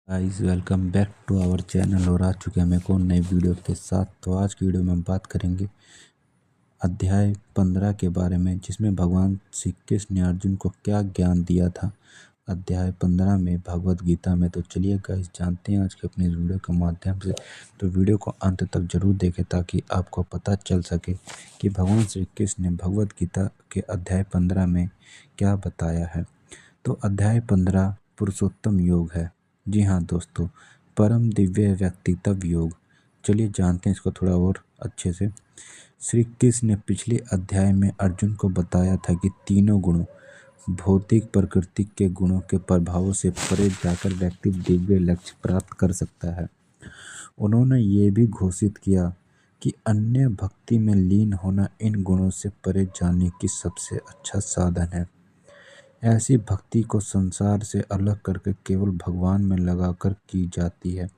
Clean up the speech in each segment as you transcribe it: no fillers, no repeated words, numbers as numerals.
Guys welcome back to our channel और आ चुके हैं हम एक और नई वीडियो के साथ। तो आज की वीडियो में हम बात करेंगे अध्याय 15 के बारे में, जिसमें भगवान श्री कृष्ण ने अर्जुन को क्या ज्ञान दिया था अध्याय 15 में भगवत गीता में। तो चलिए गाइस जानते हैं आज के अपने वीडियो के माध्यम से। तो वीडियो को अंत तक जरूर देखें ताकि आपको पता चल सके कि भगवान श्री कृष्ण ने भगवत गीता के अध्याय 15 में क्या बताया है। तो अध्याय 15 पुरुषोत्तम योग है। जी हाँ दोस्तों, परम दिव्य व्यक्तित्व योग। चलिए जानते हैं इसको थोड़ा और अच्छे से। श्री कृष्ण ने पिछले अध्याय में अर्जुन को बताया था कि तीनों गुणों भौतिक प्रकृति के गुणों के प्रभावों से परे जाकर व्यक्ति दिव्य लक्ष्य प्राप्त कर सकता है। उन्होंने ये भी घोषित किया कि अन्य भक्ति में लीन होना इन गुणों से परे जाने की सबसे अच्छा साधन है। ऐसी भक्ति को संसार से अलग करके केवल भगवान में लगाकर की जाती है,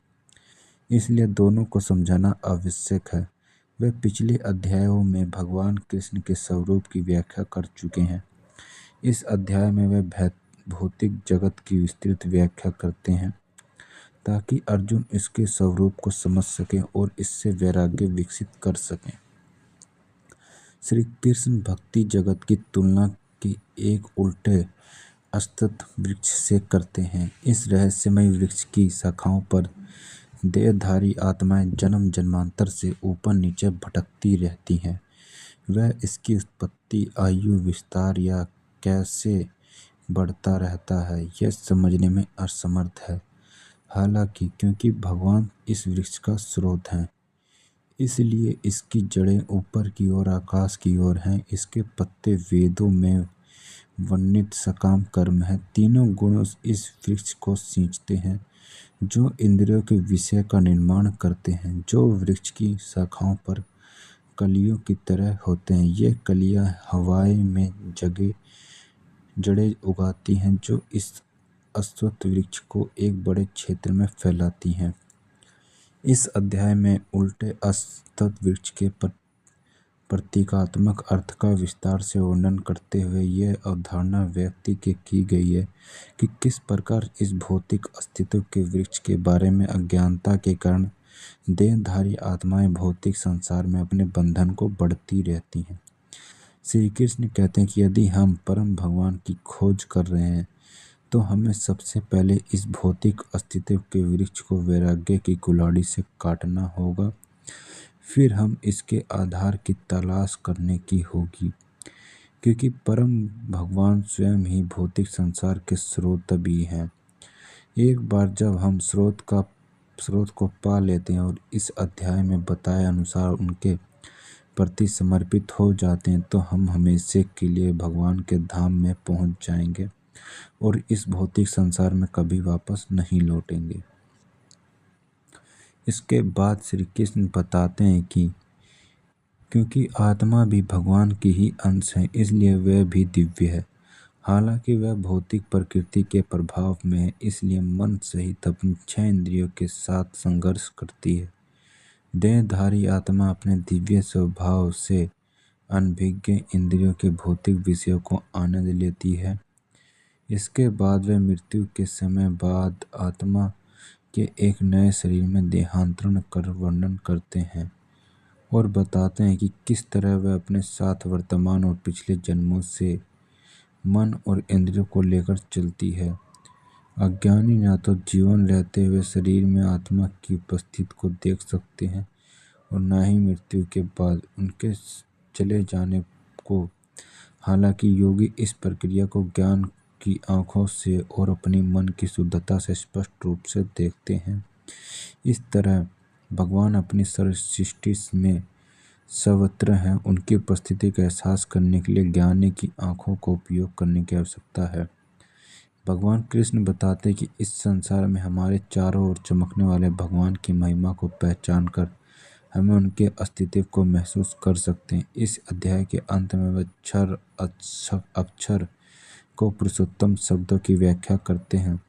इसलिए दोनों को समझाना आवश्यक है। वे पिछले अध्यायों में भगवान कृष्ण के स्वरूप की व्याख्या कर चुके हैं। इस अध्याय में वे भौतिक जगत की विस्तृत व्याख्या करते हैं ताकि अर्जुन इसके स्वरूप को समझ सकें और इससे वैराग्य विकसित कर सकें। श्री कृष्ण भक्ति जगत की तुलना की एक उल्टे अस्तत वृक्ष से करते हैं। इस रहस्यमय वृक्ष की शाखाओं पर देहधारी आत्माएं जन्म जन्मांतर से ऊपर नीचे भटकती रहती हैं। वह इसकी उत्पत्ति, आयु विस्तार या कैसे बढ़ता रहता है यह समझने में असमर्थ है। हालांकि क्योंकि भगवान इस वृक्ष का स्रोत हैं, इसलिए इसकी जड़ें ऊपर की ओर आकाश की ओर हैं। इसके पत्ते वेदों में वर्णित सकाम कर्म है। तीनों गुण इस वृक्ष को सींचते हैं जो इंद्रियों के विषय का निर्माण करते हैं, जो वृक्ष की शाखाओं पर कलियों की तरह होते हैं। ये कलियां हवाएं में जड़ें उगाती हैं जो इस अश्वत्थ वृक्ष को एक बड़े क्षेत्र में फैलाती हैं। इस अध्याय में उल्टे अश्वत्थ वृक्ष के प्रतीकात्मक अर्थ का विस्तार से वर्णन करते हुए यह अवधारणा व्यक्त की गई है कि किस प्रकार इस भौतिक अस्तित्व के वृक्ष के बारे में अज्ञानता के कारण देहधारी आत्माएं भौतिक संसार में अपने बंधन को बढ़ती रहती हैं। श्री कृष्ण कहते हैं कि यदि हम परम भगवान की खोज कर रहे हैं तो हमें सबसे पहले इस भौतिक अस्तित्व के वृक्ष को वैराग्य की कुल्हाड़ी से काटना होगा, फिर हम इसके आधार की तलाश करने की होगी, क्योंकि परम भगवान स्वयं ही भौतिक संसार के स्रोत भी हैं। एक बार जब हम स्रोत को पा लेते हैं और इस अध्याय में बताए अनुसार उनके प्रति समर्पित हो जाते हैं तो हम हमेशा के लिए भगवान के धाम में पहुंच जाएंगे और इस भौतिक संसार में कभी वापस नहीं लौटेंगे। इसके बाद श्री कृष्ण बताते हैं कि क्योंकि आत्मा भी भगवान की ही अंश है, इसलिए वह भी दिव्य है। हालांकि वह भौतिक प्रकृति के प्रभाव में है, इसलिए मन सहित अपनी 6 इंद्रियों के साथ संघर्ष करती है। देहधारी आत्मा अपने दिव्य स्वभाव से अनभिज्ञ इंद्रियों के भौतिक विषयों को आनंद लेती है। इसके बाद वह मृत्यु के समय बाद आत्मा के एक नए शरीर में देहांतरण कर वर्णन करते हैं और बताते हैं कि किस तरह वह अपने साथ वर्तमान और पिछले जन्मों से मन और इंद्रियों को लेकर चलती है। अज्ञानी ना तो जीवन रहते हुए शरीर में आत्मा की उपस्थिति को देख सकते हैं और ना ही मृत्यु के बाद उनके चले जाने को। हालांकि योगी इस प्रक्रिया को ज्ञान की आंखों से और अपनी मन की शुद्धता से स्पष्ट रूप से देखते हैं। इस तरह भगवान अपनी सृष्टि में सर्वत्र हैं। उनकी उपस्थिति का एहसास करने के लिए ज्ञानी की आंखों का उपयोग करने की आवश्यकता है। भगवान कृष्ण बताते हैं कि इस संसार में हमारे चारों ओर चमकने वाले भगवान की महिमा को पहचान कर हमें उनके अस्तित्व को महसूस कर सकते हैं। इस अध्याय के अंत में वह अक्षर को पुरुषोत्तम शब्दों की व्याख्या करते हैं।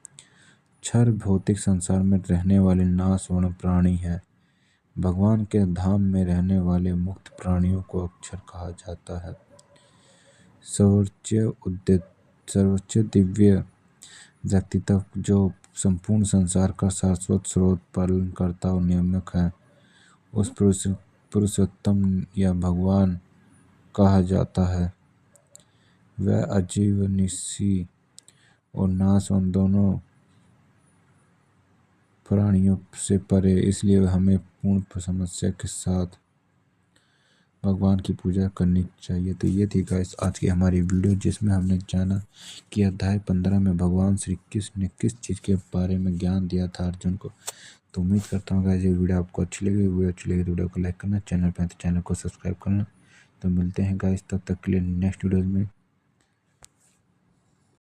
क्षर भौतिक संसार में रहने वाले नाशवर्ण प्राणी है। भगवान के धाम में रहने वाले मुक्त प्राणियों को अक्षर कहा जाता है। सर्वोच्च दिव्य व्यक्तित्व जो संपूर्ण संसार का शाश्वत स्रोत, पालनकर्ता और नियामक है। उस पुरुषोत्तम या भगवान कहा जाता है। वह अजीवनिशी और नाशवान दोनों प्राणियों से परे, इसलिए हमें पूर्ण समस्या के साथ भगवान की पूजा करनी चाहिए। तो ये थी गाइस आज की हमारी वीडियो, जिसमें हमने जाना कि अध्याय 15 में भगवान श्री कृष्ण ने किस चीज़ के बारे में ज्ञान दिया था अर्जुन को। तो उम्मीद करता हूँ गाइस ये वीडियो आपको अच्छी लगी। तो वीडियो को लाइक करना, चैनल पर तो चैनल को सब्सक्राइब करना। तो मिलते हैं गाइस, तब तक के लिए नेक्स्ट वीडियो में।